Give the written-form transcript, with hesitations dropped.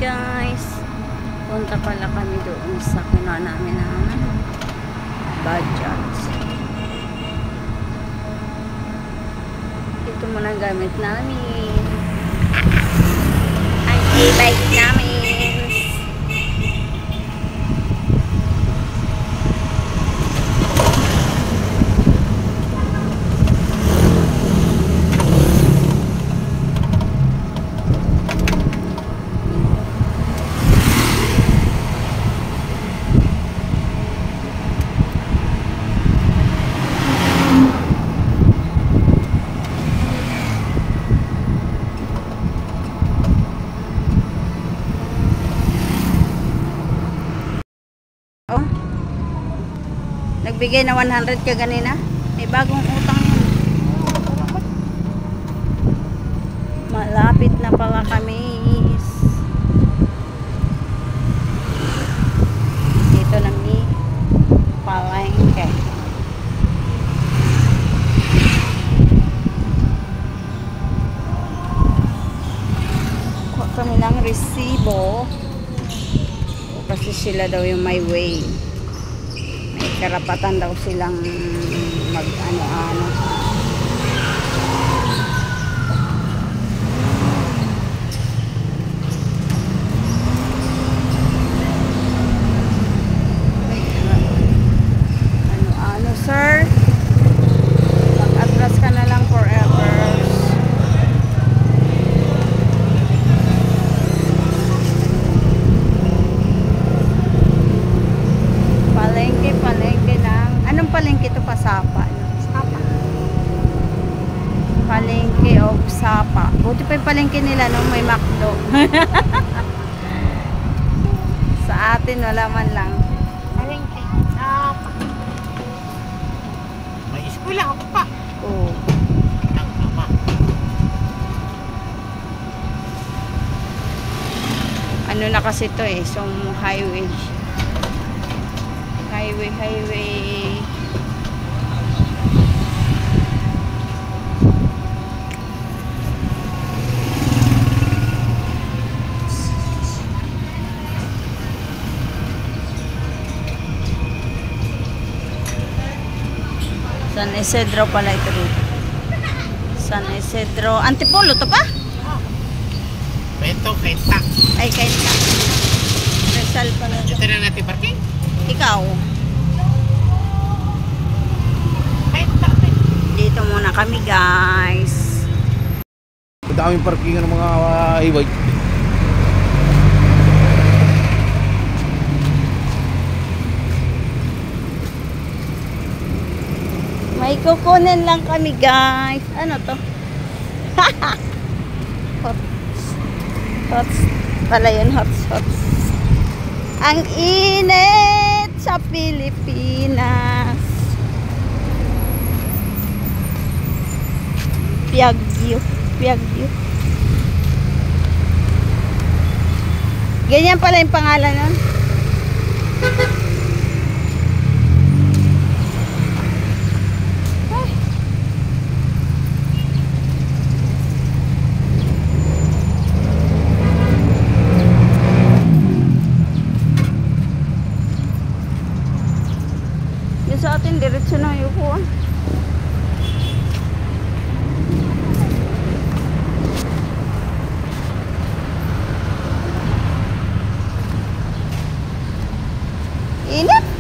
guys. Punta pala kami doon sa kinuha namin ng budget. Ito muna gamit namin. Ang e-bike namin. Nagbigay na 100 ka ganina. May bagong utang yun. Malapit na pala kami. Dito na mi palengke. Kuha kami ng resibo. Kasi sila daw yung my way. Karapatan daw silang mag ano-ano. Ano-ano, sir? Mag-atras ka na lang forever. Palengke ng anong palengke to? Pasapa, no? Sapa. Palengke of Sapa. Buti pa yung palengke nila, no? May McDo. Sa atin wala man lang. Palengke Sapa. May eskwela ako pa. Oo. Ano na kasi to eh, so highway. Highway. San Isidro pala ito dito. San Isidro. Antipolo to pa? Beto, Kainta. Ay, Kainta. Rizal pala. Ito na natin parking? Ikaw. Kainta. Dito muna kami guys. Ang daming parkingan ng mga e-bike. May kukunin lang kami guys. Ano to? Hots pala yun, hots. Ang init sa Pilipinas. Piagyo. Ganyan pala yung pangalan nun. Sa atin diretso na yung kuha. Init.